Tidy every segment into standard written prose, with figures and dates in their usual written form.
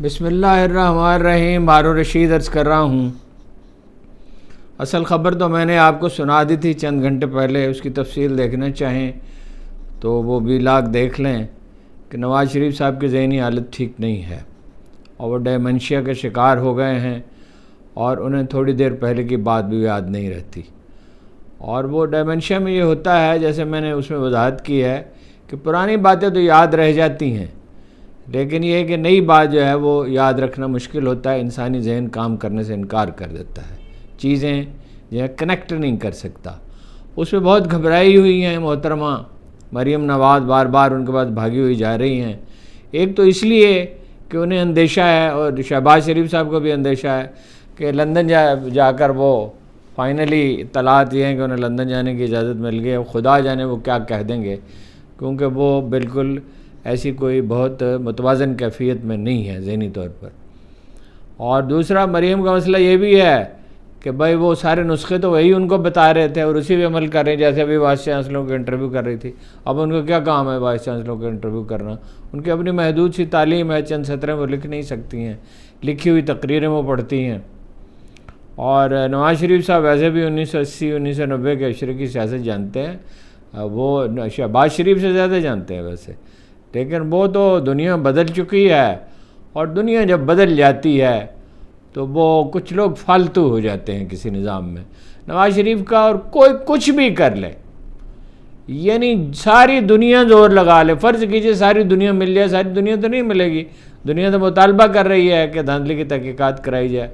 بسم اللہ الرحمن الرحیم. ہارون رشید عرض کر رہا ہوں. اصل خبر تو میں نے آپ کو سنا دی تھی چند گھنٹے پہلے. اس کی تفصیل دیکھنا چاہیں تو وہ ویلاگ دیکھ لیں کہ نواز شریف صاحب کی ذہنی حالت ٹھیک نہیں ہے اور وہ ڈیمنشیا کے شکار ہو گئے ہیں اور انہیں تھوڑی دیر پہلے کی بات بھی یاد نہیں رہتی. اور وہ ڈیمنشیا میں یہ ہوتا ہے، جیسے میں نے اس میں وضاحت کی ہے، کہ پرانی باتیں تو یاد رہ جاتی ہیں، لیکن یہ ہے کہ نئی بات جو ہے وہ یاد رکھنا مشکل ہوتا ہے. انسانی ذہن کام کرنے سے انکار کر دیتا ہے، چیزیں جو ہے کنیکٹ نہیں کر سکتا. اس میں بہت گھبرائی ہوئی ہیں محترمہ مریم نواز، بار بار ان کے پاس بھاگی ہوئی جا رہی ہیں. ایک تو اس لیے کہ انہیں اندیشہ ہے، اور شہباز شریف صاحب کو بھی اندیشہ ہے کہ لندن جا کر وہ فائنلی اطلاعات یہ ہیں کہ انہیں لندن جانے کی اجازت مل گئی. خدا جانے وہ کیا کہہ دیں گے، کیونکہ وہ بالکل ایسی کوئی بہت متوازن کیفیت میں نہیں ہے ذہنی طور پر. اور دوسرا مریم کا مسئلہ یہ بھی ہے کہ بھائی وہ سارے نسخے تو وہی ان کو بتا رہے تھے اور اسی پہ عمل کر رہے ہیں. جیسے ابھی وائس چانسلروں کے انٹرویو کر رہی تھی، اب ان کو کیا کام ہے وائس چانسلروں کے انٹرویو کرنا؟ ان کی اپنی محدود سی تعلیم ہے، چند سطریں وہ لکھ نہیں سکتی ہیں، لکھی ہوئی تقریریں وہ پڑھتی ہیں. اور نواز شریف صاحب ویسے بھی 1980 1990 کے عشرے کی سیاست جانتے ہیں، وہ شہباز شریف سے زیادہ جانتے ہیں ویسے. لیکن وہ تو دنیا بدل چکی ہے، اور دنیا جب بدل جاتی ہے تو وہ کچھ لوگ فالتو ہو جاتے ہیں کسی نظام میں. نواز شریف کا اور کوئی کچھ بھی کر لے، یعنی ساری دنیا زور لگا لے، فرض کیجئے ساری دنیا مل جائے، ساری دنیا تو نہیں ملے گی. دنیا تو مطالبہ کر رہی ہے کہ دھاندلی کی تحقیقات کرائی جائے.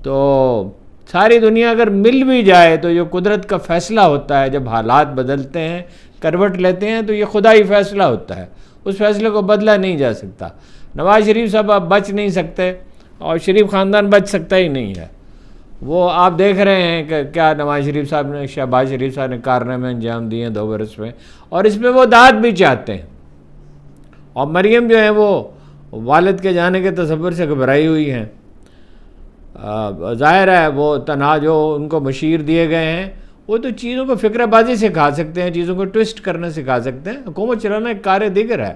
تو ساری دنیا اگر مل بھی جائے تو یہ قدرت کا فیصلہ ہوتا ہے. جب حالات بدلتے ہیں، کروٹ لیتے ہیں، تو یہ خدائی فیصلہ ہوتا ہے، اس فیصلے کو بدلا نہیں جا سکتا. نواز شریف صاحب آپ بچ نہیں سکتے، اور شریف خاندان بچ سکتا ہی نہیں ہے. وہ آپ دیکھ رہے ہیں کہ کیا نواز شریف صاحب نے، شہباز شریف صاحب نے کارنامے انجام دیے ہیں 2 برس میں، اور اس میں وہ داد بھی چاہتے ہیں. اور مریم جو ہے وہ والد کے جانے کے تصور سے گھبرائی ہوئی ہیں. ظاہر ہے وہ تنہا جو ان کو مشیر دیے گئے ہیں، وہ تو چیزوں کو فکر بازی سکھا سکتے ہیں، چیزوں کو ٹوسٹ کرنا سکھا سکتے ہیں. حکومت چلانا ایک کار دیگر ہے.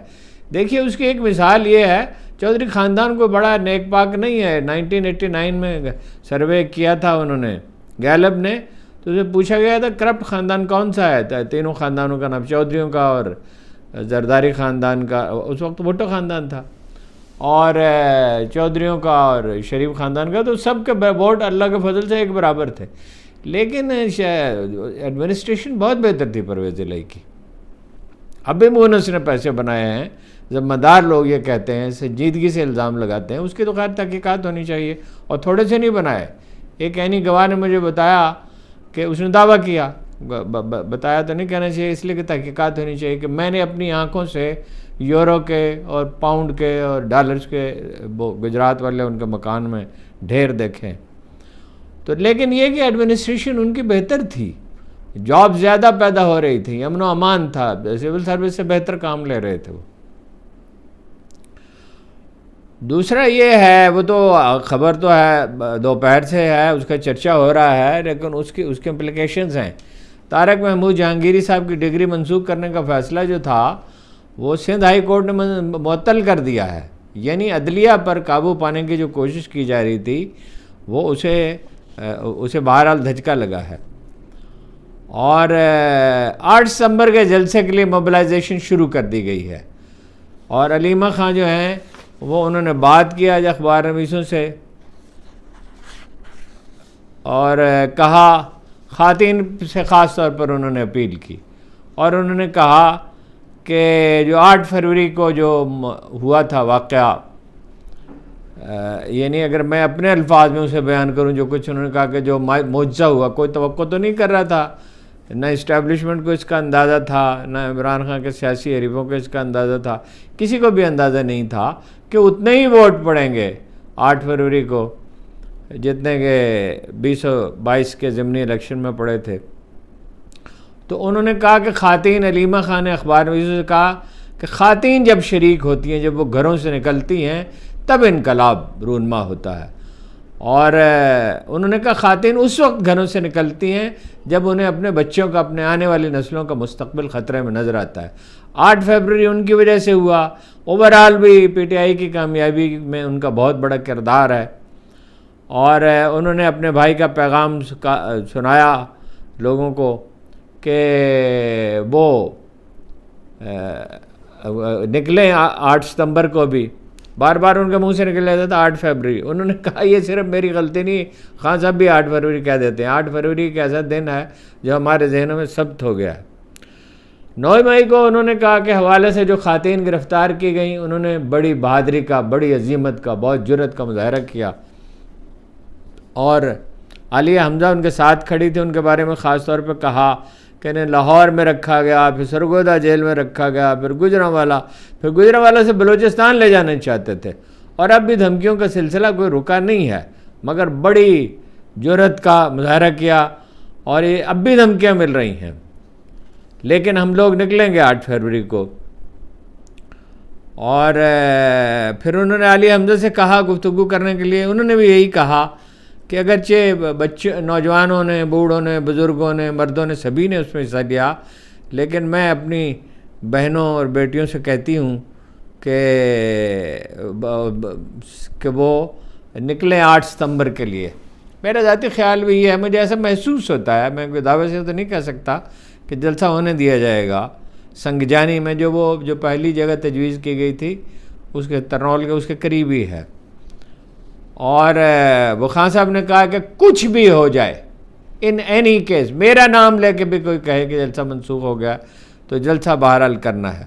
دیکھیے اس کی ایک مثال یہ ہے، چودھری خاندان کو بڑا نیک پاک نہیں ہے. 1989 میں سروے کیا تھا انہوں نے، گیلب نے، تو اسے پوچھا گیا تھا کرپٹ خاندان کون سا ہے. تینوں خاندانوں کا نام، چودھریوں کا اور زرداری خاندان کا، اس وقت بھٹو خاندان تھا، اور چودھریوں کا اور شریف خاندان کا، تو سب کے ووٹ اللہ کے فضل سے ایک برابر تھے. لیکن ایڈمنسٹریشن بہت بہتر تھی پرویز الہی کی. اب بھی مونس نے پیسے بنائے ہیں، ذمہ دار لوگ یہ کہتے ہیں، سنجیدگی سے الزام لگاتے ہیں. اس کی تو خیر تحقیقات ہونی چاہیے، اور تھوڑے سے نہیں بنائے. ایک عینی گواہ نے مجھے بتایا کہ اس نے دعویٰ کیا، بتایا تو نہیں کہنا چاہیے، اس لیے کہ تحقیقات ہونی چاہیے، کہ میں نے اپنی آنکھوں سے یورو کے اور پاؤنڈ کے اور ڈالرز کے گجرات والے ان کے مکان میں ڈھیر دیکھیں. تو لیکن یہ کہ ایڈمنسٹریشن ان کی بہتر تھی، جاب زیادہ پیدا ہو رہی تھی، امن و امان تھا، سول سروس سے بہتر کام لے رہے تھے وہ. دوسرا یہ ہے، وہ تو خبر تو ہے دوپہر سے ہے، اس کا چرچہ ہو رہا ہے، لیکن اس کے امپلیکیشنز ہیں. طارق محمود جہانگیری صاحب کی ڈگری منسوخ کرنے کا فیصلہ جو تھا وہ سندھ ہائی کورٹ نے معطل کر دیا ہے. یعنی عدلیہ پر قابو پانے کی جو کوشش کی جا رہی تھی وہ اسے بہرحال دھچکا لگا ہے. اور 8 دسمبر کے جلسے کے لیے موبلائزیشن شروع کر دی گئی ہے. اور علیمہ خان جو ہیں وہ انہوں نے بات کیا آج اخبار نویسوں سے، اور کہا، خواتین سے خاص طور پر انہوں نے اپیل کی، اور انہوں نے کہا کہ جو 8 فروری کو جو ہوا تھا واقعہ، یعنی اگر میں اپنے الفاظ میں اسے بیان کروں، جو کچھ انہوں نے کہا کہ جو معجزہ ہوا، کوئی توقع تو نہیں کر رہا تھا، نہ اسٹیبلشمنٹ کو اس کا اندازہ تھا، نہ عمران خان کے سیاسی حریفوں کو اس کا اندازہ تھا، کسی کو بھی اندازہ نہیں تھا کہ اتنے ہی ووٹ پڑیں گے 8 فروری کو جتنے کہ 2022 کے ضمنی الیکشن میں پڑے تھے. تو انہوں نے کہا کہ خواتین، علیمہ خان نے اخبار نویسوں سے کہا کہ خواتین جب شریک ہوتی ہیں، جب وہ گھروں سے نکلتی ہیں، تب انقلاب رونما ہوتا ہے. اور انہوں نے کہا خواتین اس وقت گھروں سے نکلتی ہیں جب انہیں اپنے بچوں کا، اپنے آنے والی نسلوں کا مستقبل خطرے میں نظر آتا ہے. 8 فروری ان کی وجہ سے ہوا، اوورآل بھی پی ٹی آئی کی کامیابی میں ان کا بہت بڑا کردار ہے، اور انہوں نے اپنے بھائی کا پیغام سنایا لوگوں کو کہ وہ نکلیں 8 ستمبر کو بھی۔ بار بار ان کے منہ سے نکل جاتا تھا 8 فروری، انہوں نے کہا یہ صرف میری غلطی نہیں، خان صاحب بھی 8 فروری کہہ دیتے ہیں۔ 8 فروری ایک ایسا دن ہے جو ہمارے ذہنوں میں ثبت ہو گیا ہے۔ 9 مئی کو انہوں نے کہا کہ حوالے سے جو خواتین گرفتار کی گئیں، انہوں نے بڑی بہادری کا، بڑی عزیمت کا، بہت جرأت کا مظاہرہ کیا، اور عالیہ حمزہ ان کے ساتھ کھڑی تھی۔ ان کے بارے میں خاص طور پہ کہا کہ انہیں لاہور میں رکھا گیا، پھر سرگودا جیل میں رکھا گیا، پھر گجرانوالہ سے بلوچستان لے جانا چاہتے تھے، اور اب بھی دھمکیوں کا سلسلہ کوئی رکا نہیں ہے، مگر بڑی جرأت کا مظاہرہ کیا، اور یہ اب بھی دھمکیاں مل رہی ہیں، لیکن ہم لوگ نکلیں گے 8 فروری کو۔ اور پھر انہوں نے عالیہ حمزہ سے کہا گفتگو کرنے کے لیے، انہوں نے بھی یہی کہا کہ اگرچہ بچے، نوجوانوں نے، بوڑھوں نے، بزرگوں نے، مردوں نے، سبھی نے اس میں حصہ لیا، لیکن میں اپنی بہنوں اور بیٹیوں سے کہتی ہوں کہ وہ نکلیں 8 ستمبر کے لیے۔ میرا ذاتی خیال بھی یہ ہے، مجھے ایسا محسوس ہوتا ہے، میں کوئی دعوے سے تو نہیں کہہ سکتا کہ جلسہ ہونے دیا جائے گا سنگجانی میں، جو پہلی جگہ تجویز کی گئی تھی اس کے ترنول کے اس کے قریب ہی ہے، اور وہ خان صاحب نے کہا کہ کچھ بھی ہو جائے، ان اینی کیس، میرا نام لے کے بھی کوئی کہے کہ جلسہ منسوخ ہو گیا تو جلسہ بہرحال کرنا ہے۔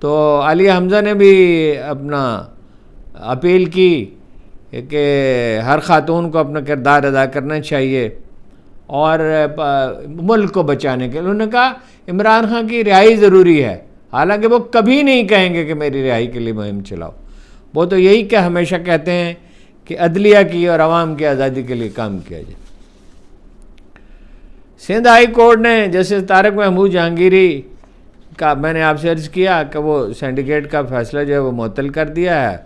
تو عالیہ حمزہ نے بھی اپنا اپیل کی کہ ہر خاتون کو اپنا کردار ادا کرنا چاہیے، اور ملک کو بچانے کے لیے انہوں نے کہا عمران خان کی رہائی ضروری ہے، حالانکہ وہ کبھی نہیں کہیں گے کہ میری رہائی کے لیے مہم چلاؤ، وہ تو یہی کہ ہمیشہ کہتے ہیں کہ عدلیہ کی اور عوام کی آزادی کے لیے کام کیا جائے۔ سندھ ہائی کورٹ نے جسٹس طارق محمود جہانگیری کا، میں نے آپ سے عرض کیا کہ وہ سینڈیکیٹ کا فیصلہ جو ہے وہ معطل کر دیا ہے۔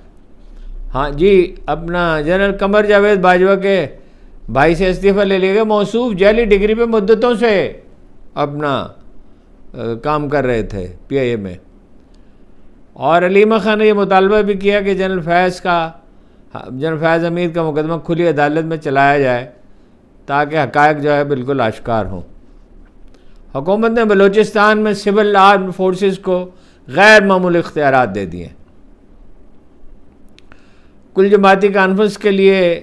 ہاں جی، اپنا جنرل قمر جاوید باجوہ کے بھائی سے استعفیٰ لے لیا گیا، موصوف جعلی ڈگری پہ مدتوں سے اپنا کام کر رہے تھے پی آئی اے میں، اور علیمہ خان نے یہ مطالبہ بھی کیا کہ جنرل فیض حمید کا مقدمہ کھلی عدالت میں چلایا جائے تاکہ حقائق جو ہے بالکل آشکار ہوں۔ حکومت نے بلوچستان میں سول آرمڈ فورسز کو غیر معمولی اختیارات دے دیے۔ کل جماعتی کانفرنس کے لیے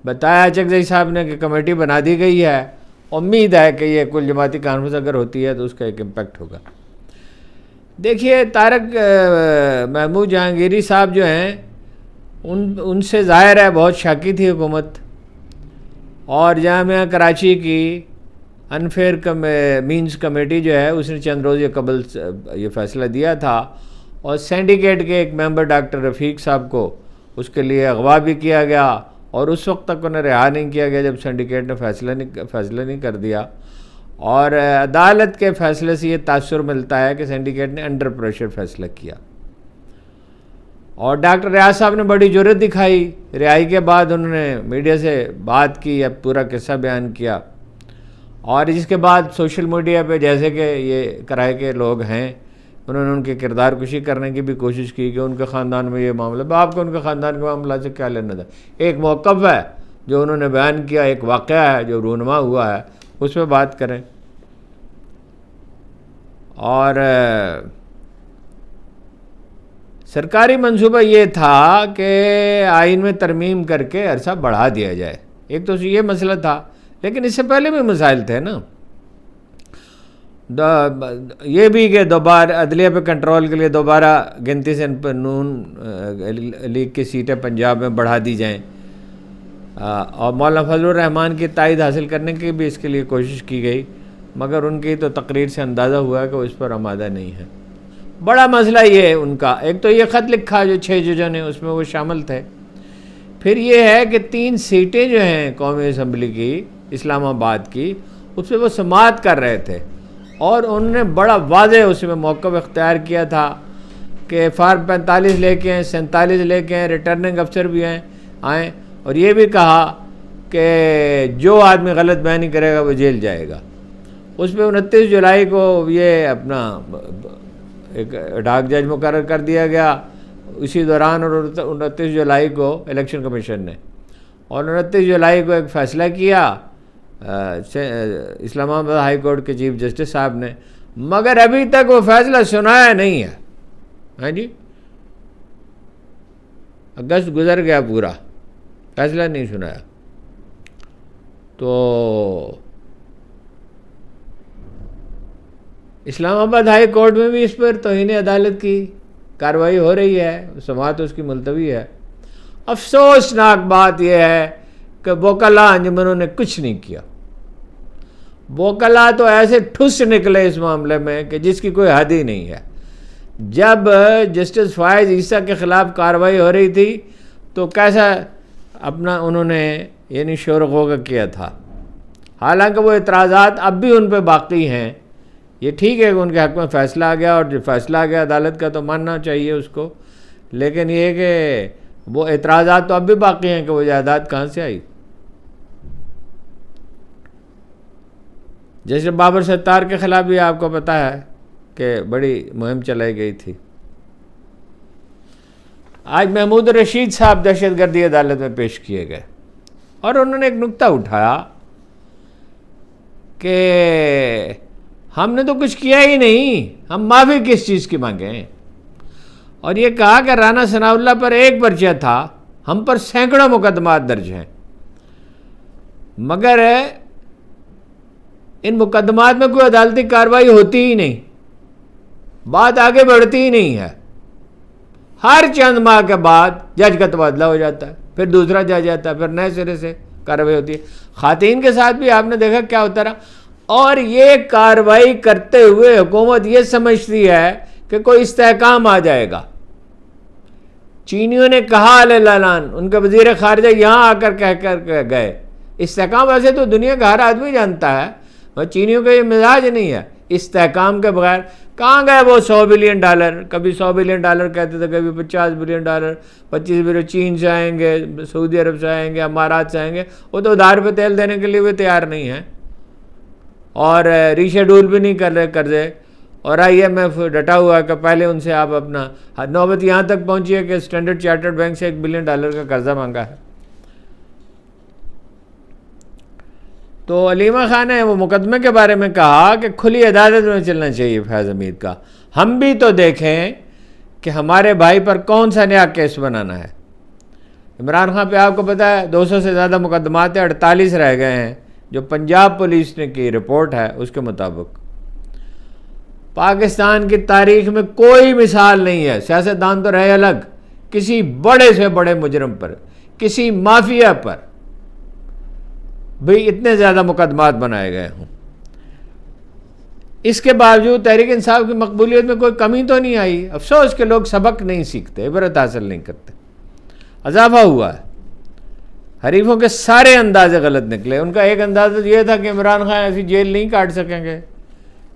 بتایا چکزئی صاحب نے کہ کمیٹی بنا دی گئی ہے، امید ہے کہ یہ کل جماعتی کانفرنس اگر ہوتی ہے تو اس کا ایک امپیکٹ ہوگا۔ دیکھیے، طارق محمود جہانگیری صاحب جو ہیں ان سے ظاہر ہے بہت شاکی تھی حکومت، اور جامعہ کراچی کی انفیئر مینز کمیٹی جو ہے اس نے چند روز قبل یہ فیصلہ دیا تھا، اور سینڈیکیٹ کے ایک ممبر ڈاکٹر رفیق صاحب کو اس کے لیے اغوا بھی کیا گیا، اور اس وقت تک انہیں رہا نہیں کیا گیا جب سینڈیکیٹ نے فیصلہ نہیں کر دیا، اور عدالت کے فیصلے سے یہ تاثر ملتا ہے کہ سینڈیکیٹ نے انڈر پریشر فیصلہ کیا۔ اور ڈاکٹر ریاض صاحب نے بڑی جرأت دکھائی، رہائی کے بعد انہوں نے میڈیا سے بات کی، اب پورا قصہ بیان کیا، اور جس کے بعد سوشل میڈیا پہ جیسے کہ یہ کرائے کے لوگ ہیں انہوں نے ان کے کردار کشی کرنے کی بھی کوشش کی کہ ان کے خاندان میں یہ معاملہ، آپ کو ان کے خاندان کے معاملہ سے کیا لینا تھا؟ ایک موقف ہے جو انہوں نے بیان کیا، ایک واقعہ ہے جو رونما ہوا ہے، اس پہ بات کریں۔ اور سرکاری منصوبہ یہ تھا کہ آئین میں ترمیم کر کے عرصہ بڑھا دیا جائے، ایک تو یہ مسئلہ تھا، لیکن اس سے پہلے بھی مسائل تھے نا، یہ بھی کہ دوبارہ عدلیہ پہ کنٹرول کے لیے دوبارہ گنتی سے نون لیگ کی سیٹیں پنجاب میں بڑھا دی جائیں، اور مولانا فضل الرحمان کی تائید حاصل کرنے کی بھی اس کے لیے کوشش کی گئی، مگر ان کی تو تقریر سے اندازہ ہوا ہے کہ وہ اس پر آمادہ نہیں ہے۔ بڑا مسئلہ یہ ہے ان کا، ایک تو یہ خط لکھا جو 6 ججوں نے، اس میں وہ شامل تھے، پھر یہ ہے کہ 3 سیٹیں جو ہیں قومی اسمبلی کی اسلام آباد کی، اس پہ وہ سماعت کر رہے تھے، اور انہوں نے بڑا واضح اس میں موقف اختیار کیا تھا کہ فارم 45 لے کے آئیں، 47 لے کے آئیں، ریٹرننگ افسر بھی آئیں، اور یہ بھی کہا کہ جو آدمی غلط بیانی کرے گا وہ جیل جائے گا۔ اس پہ 29 جولائی کو یہ اپنا ایک ڈاک جج مقرر کر دیا گیا اسی دوران، اور 29 جولائی کو الیکشن کمیشن نے، اور 29 جولائی کو ایک فیصلہ کیا اسلام آباد ہائی کورٹ کے چیف جسٹس صاحب نے، مگر ابھی تک وہ فیصلہ سنایا نہیں ہے. ہاں جی، اگست گزر گیا پورا، فیصلہ نہیں سنایا. تو اسلام آباد ہائی کورٹ میں بھی اس پر توہین عدالت کی کارروائی ہو رہی ہے، سماعت اس کی ملتوی ہے. افسوسناک بات یہ ہے کہ وکلاء انجمنوں نے کچھ نہیں کیا. وکلاء تو ایسے ٹھس نکلے اس معاملے میں کہ جس کی کوئی حد ہی نہیں ہے. جب جسٹس فائز عیسیٰ کے خلاف کارروائی ہو رہی تھی تو کیسا اپنا انہوں نے یعنی شور و غوغہ کیا تھا. حالانکہ وہ اعتراضات اب بھی ان پہ باقی ہیں. یہ ٹھیک ہے کہ ان کے حق میں فیصلہ آ گیا، اور جو فیصلہ آ گیا عدالت کا تو ماننا چاہیے اس کو، لیکن یہ کہ وہ اعتراضات تو اب بھی باقی ہیں کہ وہ جائیداد کہاں سے آئی. جیسے بابر ستار کے خلاف بھی آپ کو پتہ ہے کہ بڑی مہم چلائی گئی تھی. آج محمود رشید صاحب دہشت گردی عدالت میں پیش کیے گئے، اور انہوں نے ایک نکتہ اٹھایا کہ ہم نے تو کچھ کیا ہی نہیں، ہم معافی کس چیز کی مانگیں. اور یہ کہا کہ رانا ثناء اللہ پر ایک پرچہ تھا، ہم پر سینکڑوں مقدمات درج ہیں، مگر ان مقدمات میں کوئی عدالتی کارروائی ہوتی ہی نہیں، بات آگے بڑھتی ہی نہیں ہے. ہر چند ماہ کے بعد جج کا تبادلہ ہو جاتا ہے، پھر دوسرا جج آتا ہے، پھر نئے سرے سے کارروائی ہوتی ہے. خواتین کے ساتھ بھی آپ نے دیکھا کیا ہوتا رہا. اور یہ کارروائی کرتے ہوئے حکومت یہ سمجھتی ہے کہ کوئی استحکام آ جائے گا. چینیوں نے کہا علیہ اعلان، ان کے وزیر خارجہ یہاں آ کر کہہ کر گئے. استحکام ویسے تو دنیا کا ہر آدمی جانتا ہے، اور چینیوں کا یہ مزاج نہیں ہے استحکام کے بغیر. کہاں گئے وہ $100 بلین؟ کبھی $100 بلین کہتے تھے، کبھی $50 بلین، 25 بلین چین سے آئیں گے، سعودی عرب سے آئیں گے، امارات سے آئیں گے. وہ تو ادھار پہ تیل دینے کے لیے بھی تیار نہیں ہیں، اور ری شیڈول بھی نہیں کر رہے قرضے. اور IMF ڈٹا ہوا ہے کہ پہلے ان سے آپ اپنا، نوبت یہاں تک پہنچی ہے کہ اسٹینڈرڈ چارٹرڈ بینک سے $1 بلین کا قرضہ مانگا ہے. تو علیمہ خان نے وہ مقدمے کے بارے میں کہا کہ کھلی عدالت میں چلنا چاہیے فیض حمید کا. ہم بھی تو دیکھیں کہ ہمارے بھائی پر کون سا نیا کیس بنانا ہے. عمران خان پہ آپ کو پتہ ہے 200 سے زیادہ مقدمات ہیں، 48 رہ گئے ہیں جو پنجاب پولیس نے کی رپورٹ ہے اس کے مطابق. پاکستان کی تاریخ میں کوئی مثال نہیں ہے، سیاستدان تو رہے الگ، کسی بڑے سے بڑے مجرم پر، کسی مافیا پر بھی اتنے زیادہ مقدمات بنائے گئے ہوں. اس کے باوجود تحریک انصاف کی مقبولیت میں کوئی کمی تو نہیں آئی. افسوس کہ لوگ سبق نہیں سیکھتے، عبرت حاصل نہیں کرتے. اضافہ ہوا ہے، حریفوں کے سارے اندازے غلط نکلے. ان کا ایک اندازہ یہ تھا کہ عمران خان ایسی جیل نہیں کاٹ سکیں گے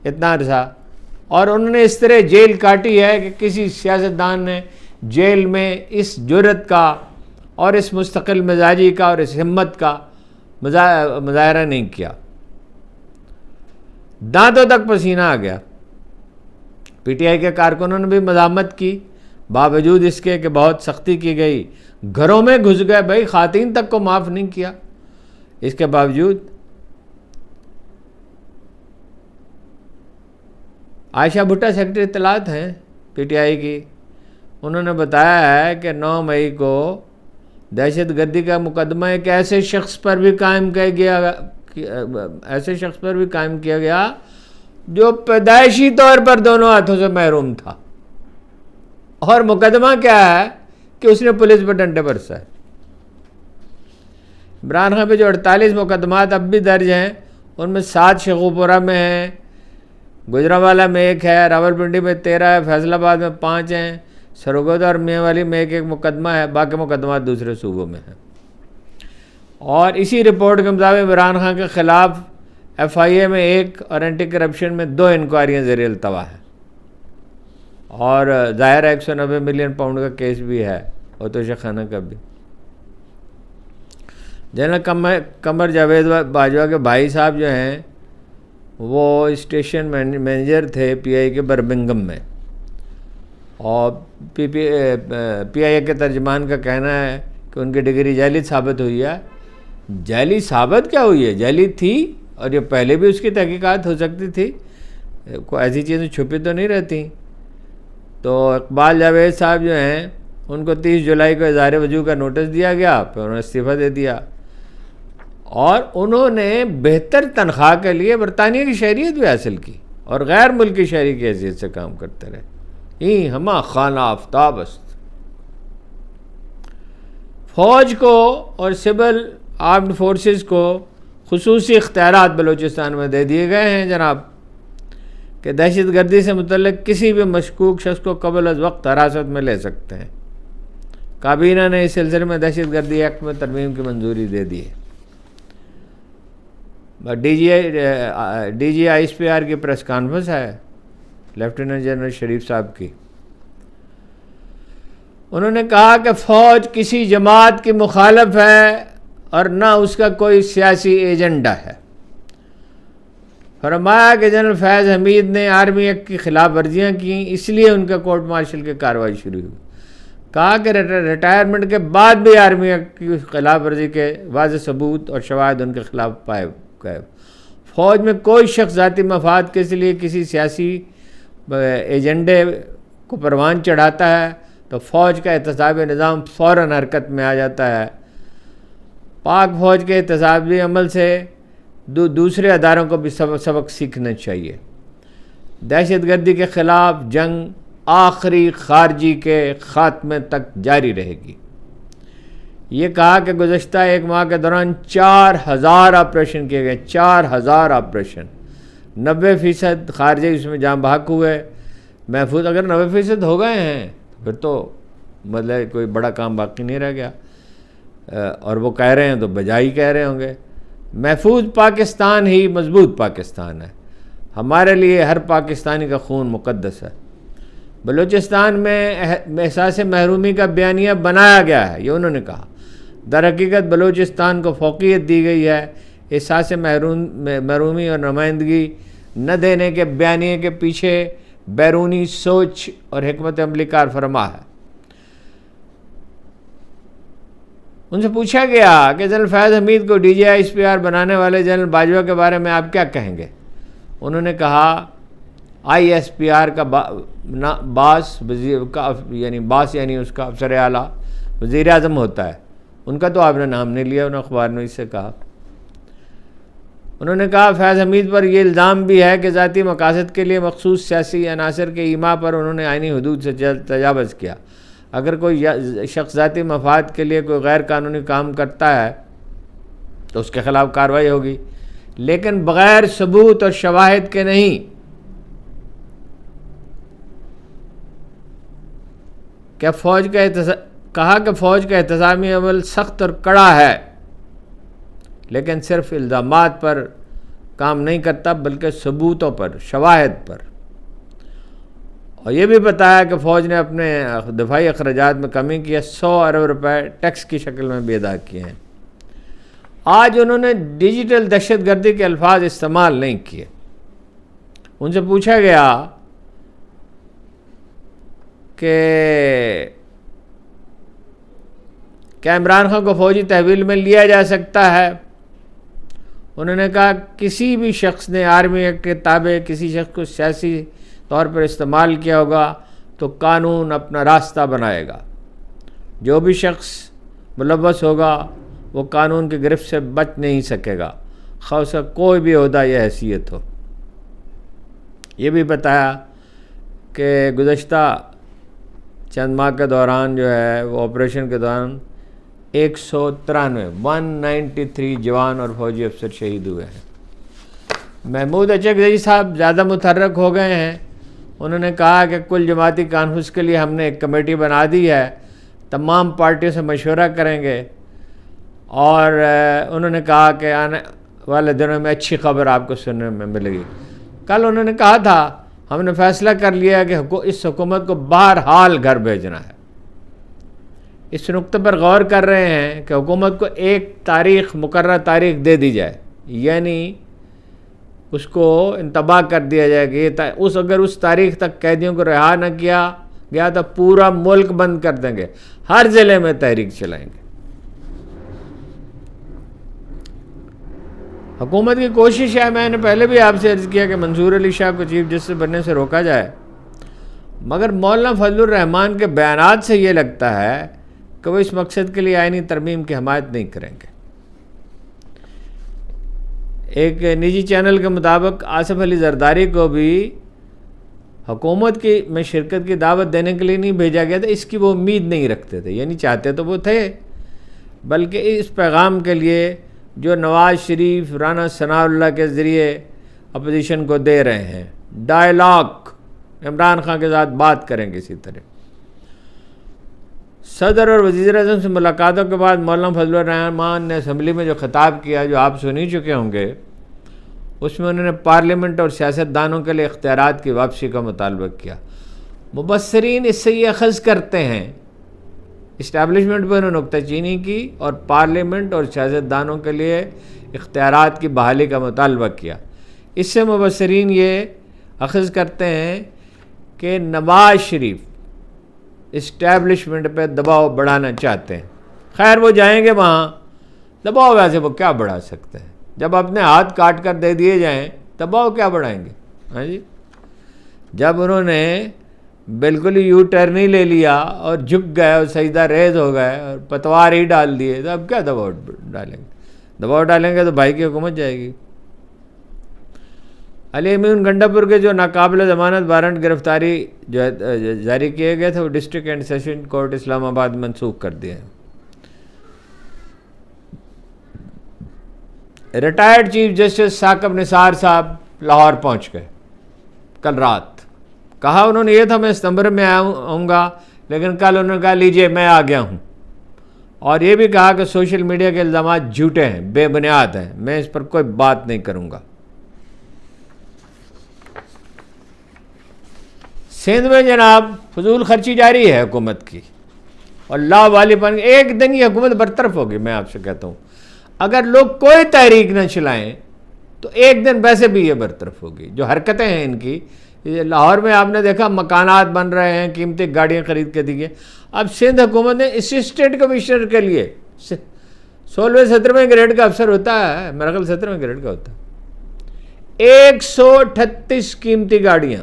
اتنا عرصہ، اور انہوں نے اس طرح جیل کاٹی ہے کہ کسی سیاستدان نے جیل میں اس جرأت کا اور اس مستقل مزاجی کا اور اس ہمت کا مظاہرہ نہیں کیا. دانتوں تک پسینہ آ گیا. PTI کے کارکنوں نے بھی مزاحمت کی، باوجود اس کے کہ بہت سختی کی گئی. گھروں میں گھس گئے، بھائی خواتین تک کو معاف نہیں کیا. اس کے باوجود عائشہ بھٹا سیکرٹری اطلاعات ہیں PTI کی، انہوں نے بتایا ہے کہ 9 مئی کو دہشت گردی کا مقدمہ ایک ایسے شخص پر بھی قائم کیا گیا جو پیدائشی طور پر دونوں ہاتھوں سے محروم تھا. اور مقدمہ کیا ہے کہ اس نے پولیس پر ڈنڈے برسائے. عمران خان پہ جو 48 مقدمات اب بھی درج ہیں، ان میں 7 شیخوپورہ میں ہیں، گجرانوالہ میں 1 ہے، راولپنڈی میں 13 ہے، فیصل آباد میں 5 ہیں، سرگودا اور میاں والی میں ایک مقدمہ ہے. باقی مقدمات دوسرے صوبوں میں ہیں. اور اسی رپورٹ کے مطابق عمران خان کے خلاف FIA میں 1 اور اینٹی کرپشن میں 2 انکوائریاں زیر التوا ہیں. اور ظاہر 190 ملین پاؤنڈ کا کیس بھی ہے اوتوشہ خانہ کا بھی. جنرل قمر جاوید باجوہ کے بھائی صاحب جو ہیں وہ اسٹیشن مینیجر تھے PI کے برمنگھم میں. اور پی آئی اے کے ترجمان کا کہنا ہے کہ ان کی ڈگری جعلی ثابت ہوئی ہے. جعلی ثابت کیا ہوئی ہے؟ جعلی تھی، اور یہ پہلے بھی اس کی تحقیقات ہو سکتی تھی، کوئی ایسی چیزیں چھپی تو نہیں رہتی. تو اقبال جاوید صاحب جو ہیں ان کو 30 جولائی کو اظہار وجوہ کا نوٹس دیا گیا، پھر انہوں نے استعفیٰ دے دیا، اور انہوں نے بہتر تنخواہ کے لیے برطانیہ کی شہریت بھی حاصل کی اور غیر ملکی شہری کی حیثیت سے کام کرتے رہے. ہما خانہ آفتاب است. فوج کو اور سول آرمڈ فورسز کو خصوصی اختیارات بلوچستان میں دے دیے گئے ہیں جناب، کہ دہشت گردی سے متعلق کسی بھی مشکوک شخص کو قبل از وقت حراست میں لے سکتے ہیں. کابینہ نے اس سلسلے میں دہشت گردی ایکٹ میں ترمیم کی منظوری دے دی ہے. D G I S P R کی پریس کانفرنس ہے لیفٹیننٹ جنرل شریف صاحب کی. انہوں نے کہا کہ فوج کسی جماعت کی مخالف ہے اور نہ اس کا کوئی سیاسی ایجنڈا ہے. فرمایا کہ جنرل فیض حمید نے آرمی ایکٹ کی خلاف ورزیاں کیں، اس لیے ان کا کورٹ مارشل کی کارروائی شروع ہوئی. کہا کہ ریٹائرمنٹ کے بعد بھی آرمی ایکٹ کی خلاف ورزی کے واضح ثبوت اور شواہد ان کے خلاف پائے گئے. فوج میں کوئی شخص ذاتی مفاد کے لیے کسی سیاسی ایجنڈے کو پروان چڑھاتا ہے تو فوج کا احتسابی نظام فوراً حرکت میں آ جاتا ہے. پاک فوج کے احتسابی عمل سے دوسرے اداروں کو بھی سبق سیکھنا چاہیے. دہشت گردی کے خلاف جنگ آخری خارجی کے خاتمے تک جاری رہے گی. یہ کہا کہ گزشتہ 1 ماہ کے دوران 4000 آپریشن کیے گئے، 4000 آپریشن، 90% خارجی اس میں جاں بحق ہوئے محفوظ. اگر 90% ہو گئے ہیں پھر تو مطلب کوئی بڑا کام باقی نہیں رہ گیا، اور وہ کہہ رہے ہیں تو بجائی کہہ رہے ہوں گے. محفوظ پاکستان ہی مضبوط پاکستان ہے. ہمارے لیے ہر پاکستانی کا خون مقدس ہے. بلوچستان میں احساس محرومی کا بیانیہ بنایا گیا ہے، یہ انہوں نے کہا. در حقیقت بلوچستان کو فوقیت دی گئی ہے. احساس محرومی اور نمائندگی نہ دینے کے بیانیے کے پیچھے بیرونی سوچ اور حکمت عملی کار فرما ہے. ان سے پوچھا گیا کہ جنرل فیض حمید کو D G I S P R بنانے والے جنرل باجوہ کے بارے میں آپ کیا کہیں گے؟ انہوں نے کہا آئی ایس پی آر کا باس یعنی اس کا افسر اعلیٰ وزیر اعظم ہوتا ہے. ان کا تو آپ نے نام نہیں لیا، انہوں نے اخبار میں اس سے کہا. انہوں نے کہا فیض حمید پر یہ الزام بھی ہے کہ ذاتی مقاصد کے لیے مخصوص سیاسی عناصر کے ایما پر انہوں نے آئینی حدود سے تجاوز کیا. اگر کوئی شخص ذاتی مفاد کے لیے کوئی غیر قانونی کام کرتا ہے تو اس کے خلاف کارروائی ہوگی، لیکن بغیر ثبوت اور شواہد کے نہیں. کہا کہ فوج کا احتسامی عمل سخت اور کڑا ہے، لیکن صرف الزامات پر کام نہیں کرتا بلکہ ثبوتوں پر، شواہد پر. اور یہ بھی بتایا کہ فوج نے اپنے دفاعی اخراجات میں کمی کی ہے، 100 ارب روپے ٹیکس کی شکل میں بھی ادا کیے ہیں. آج انہوں نے ڈیجیٹل دہشت گردی کے الفاظ استعمال نہیں کیے. ان سے پوچھا گیا کہ کیا عمران خان کو فوجی تحویل میں لیا جا سکتا ہے؟ انہوں نے کہا کسی بھی شخص نے آرمی ایکٹ کے تابع کسی شخص کو سیاسی طور پر استعمال کیا ہوگا تو قانون اپنا راستہ بنائے گا. جو بھی شخص ملوث ہوگا وہ قانون کی گرفت سے بچ نہیں سکے گا، خواہ اس کا کوئی بھی عہدہ یا حیثیت ہو. یہ بھی بتایا کہ گزشتہ چند ماہ کے دوران جو ہے وہ آپریشن کے دوران 193 جوان اور فوجی افسر شہید ہوئے ہیں. محمود اچکزئی صاحب زیادہ متحرک ہو گئے ہیں. انہوں نے کہا کہ کل جماعتی کانفرنس کے لیے ہم نے ایک کمیٹی بنا دی ہے، تمام پارٹیوں سے مشورہ کریں گے، اور انہوں نے کہا کہ آنے والے دنوں میں اچھی خبر آپ کو سننے میں ملے گی. کل انہوں نے کہا تھا ہم نے فیصلہ کر لیا کہ اس حکومت کو بہرحال گھر بھیجنا ہے. اس نقطے پر غور کر رہے ہیں کہ حکومت کو ایک مقررہ تاریخ دے دی جائے، یعنی اس کو انتباہ کر دیا جائے کہ اگر اس تاریخ تک قیدیوں کو رہا نہ کیا گیا تھا پورا ملک بند کر دیں گے، ہر ضلع میں تحریک چلائیں گے۔ حکومت کی کوشش ہے، میں نے پہلے بھی آپ سے عرض کیا کہ منصور علی شاہ کو چیف جسٹس بننے سے روکا جائے، مگر مولانا فضل الرحمان کے بیانات سے یہ لگتا ہے کہ وہ اس مقصد کے لیے آئینی ترمیم کی حمایت نہیں کریں گے۔ ایک نجی چینل کے مطابق آصف علی زرداری کو بھی حکومت کی میں شرکت کی دعوت دینے کے لیے نہیں بھیجا گیا تھا، اس کی وہ امید نہیں رکھتے تھے، یعنی چاہتے تو وہ تھے، بلکہ اس پیغام کے لیے جو نواز شریف رانا ثناء اللہ کے ذریعے اپوزیشن کو دے رہے ہیں، ڈائلاگ عمران خان کے ساتھ بات کریں گے اسی طرح۔ صدر اور وزیر اعظم سے ملاقاتوں کے بعد مولانا فضل الرحمان نے اسمبلی میں جو خطاب کیا، جو آپ سن ہی چکے ہوں گے، اس میں انہوں نے پارلیمنٹ اور سیاست دانوں کے لیے اختیارات کی واپسی کا مطالبہ کیا۔ مبصرین اس سے یہ اخذ کرتے ہیں، اسٹیبلشمنٹ پہ انہوں نے نکتہ چینی کی اور پارلیمنٹ اور سیاست دانوں کے لیے اختیارات کی بحالی کا مطالبہ کیا۔ اس سے مبصرین یہ اخذ کرتے ہیں کہ نواز شریف اسٹیبلشمنٹ پہ دباؤ بڑھانا چاہتے ہیں۔ خیر وہ جائیں گے وہاں، دباؤ ویسے وہ کیا بڑھا سکتے ہیں؟ جب اپنے ہاتھ کاٹ کر دے دیے جائیں دباؤ کیا بڑھائیں گے؟ ہاں جی، جب انہوں نے بالکل ہی یو ٹرن ہی لے لیا اور جھک گئے اور سجدہ ریز ہو گئے اور پتوار ہی ڈال دیے، تو اب کیا دباؤ ڈالیں گے؟ دباؤ ڈالیں گے تو بھائی کی حکومت جائے گی۔ علی امین گنڈا پور کے جو ناقابل ضمانت وارنٹ گرفتاری جو جاری کیے گئے تھے وہ ڈسٹرکٹ اینڈ سیشن کورٹ اسلام آباد منسوخ کر دیے ہیں۔ Retired chief justice Saqib Nisar صاحب لاہور پہنچ گئے کل رات۔ کہا انہوں نے یہ تھا میں ستمبر میں آؤں گا، لیکن کل انہوں نے کہا لیجئے میں آ گیا ہوں، اور یہ بھی کہا کہ سوشل میڈیا کے الزامات جھوٹے ہیں، بے بنیاد ہیں، میں اس پر کوئی بات نہیں کروں گا۔ سندھ میں جناب فضول خرچی جاری ہے حکومت کی، اور لا والی پن ایک دن یہ حکومت برطرف ہوگی۔ میں آپ سے کہتا ہوں اگر لوگ کوئی تحریک نہ چلائیں تو ایک دن ویسے بھی یہ برطرف ہوگی۔ جو حرکتیں ہیں ان کی، لاہور میں آپ نے دیکھا مکانات بن رہے ہیں، قیمتی گاڑیاں خرید کے دیے۔ اب سندھ حکومت نے اسسٹنٹ کمشنر کے لیے 16ویں 17ویں گریڈ کا افسر ہوتا ہے، میرا خیال 17ویں گریڈ کا ہوتا ہے، 138 قیمتی گاڑیاں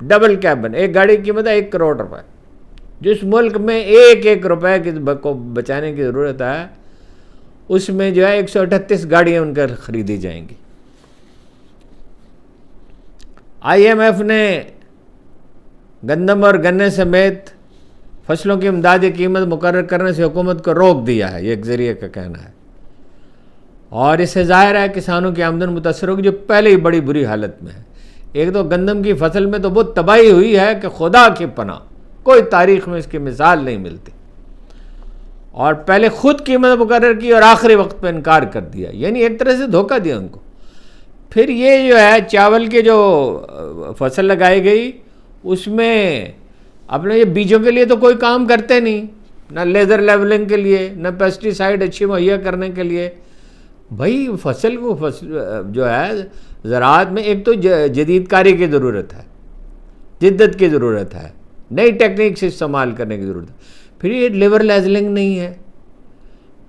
ڈبل کیبن، ایک گاڑی کی قیمت ہے 1 کروڑ روپے۔ جس ملک میں ایک ایک روپے کو بچانے کی ضرورت ہے، اس میں جو ہے 138 گاڑیاں ان کا خریدی جائیں گی۔ آئی ایم ایف نے گندم اور گنے سمیت فصلوں کی امدادی قیمت مقرر کرنے سے حکومت کو روک دیا ہے، یہ ایک ذریعے کا کہنا ہے، اور اس سے ظاہر ہے کسانوں کی آمدن متاثر ہوگی جو پہلے ہی بڑی بری حالت میں ہے۔ ایک تو گندم کی فصل میں تو وہ تباہی ہوئی ہے کہ خدا کی پناہ، کوئی تاریخ میں اس کی مثال نہیں ملتی، اور پہلے خود قیمت مقرر کی اور آخری وقت پہ انکار کر دیا، یعنی ایک طرح سے دھوکہ دیا ان کو۔ پھر یہ جو ہے چاول کی جو فصل لگائی گئی، اس میں اپنے یہ بیجوں کے لیے تو کوئی کام کرتے نہیں، نہ لیزر لیولنگ کے لیے، نہ پیسٹی سائڈ اچھی مہیا کرنے کے لیے۔ بھائی فصل کو جو ہے زراعت میں ایک تو جدید کاری کی ضرورت ہے، جدت کی ضرورت ہے، نئی ٹیکنیک سے استعمال کرنے کی ضرورت ہے۔ پھر یہ لیزر لیولنگ نہیں ہے،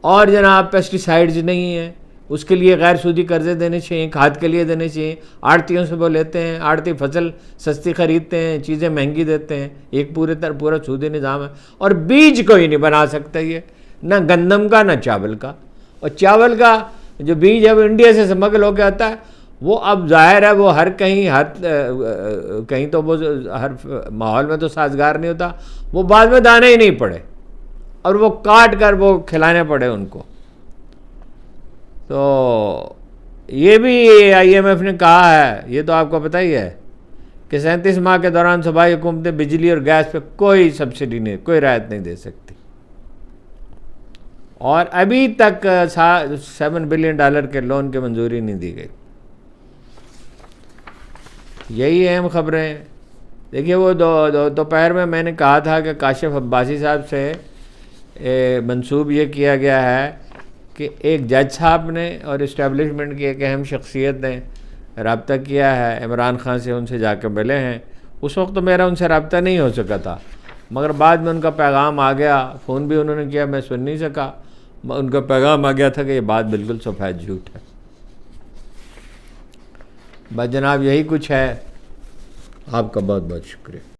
اور جناب پیسٹی سائڈز نہیں ہیں، اس کے لیے غیر سودی قرضے دینے چاہیے، کھاد کے لیے دینے چاہیے، آڑتیوں سے وہ لیتے ہیں، آڑتی فصل سستی خریدتے ہیں، چیزیں مہنگی دیتے ہیں، ایک پورا سودی نظام ہے، اور بیج کوئی نہیں بنا سکتا یہ، نہ گندم کا نہ چاول کا۔ اور چاول کا جو بیج ہے وہ انڈیا سے سمگل ہو کے آتا ہے، وہ اب ظاہر ہے وہ ہر کہیں تو وہ ہر ماحول میں تو سازگار نہیں ہوتا، وہ بعد میں دانے ہی نہیں پڑے، اور وہ کاٹ کر وہ کھلانے پڑے ان کو۔ تو یہ بھی آئی ایم ایف نے کہا ہے، یہ تو آپ کو پتہ ہی ہے کہ 37 ماہ کے دوران صوبائی حکومتیں بجلی اور گیس پہ کوئی سبسڈی نہیں، کوئی رعایت نہیں دے سکتی، اور ابھی تک $7 بلین کے لون کی منظوری نہیں دی گئی۔ یہی اہم خبریں۔ دیکھیے وہ دوپہر میں نے کہا تھا کہ کاشف عباسی صاحب سے منسوب یہ کیا گیا ہے کہ ایک جج صاحب نے اور اسٹیبلشمنٹ کی ایک اہم شخصیت نے رابطہ کیا ہے عمران خان سے، ان سے جا کے ملے ہیں۔ اس وقت تو میرا ان سے رابطہ نہیں ہو سکا تھا، مگر بعد میں ان کا پیغام آ گیا، فون بھی انہوں نے کیا، میں سن نہیں سکا، ان کا پیغام آ گیا تھا کہ یہ بات بالکل سفید جھوٹ ہے۔ بس جناب یہی کچھ ہے، آپ کا بہت بہت شکریہ۔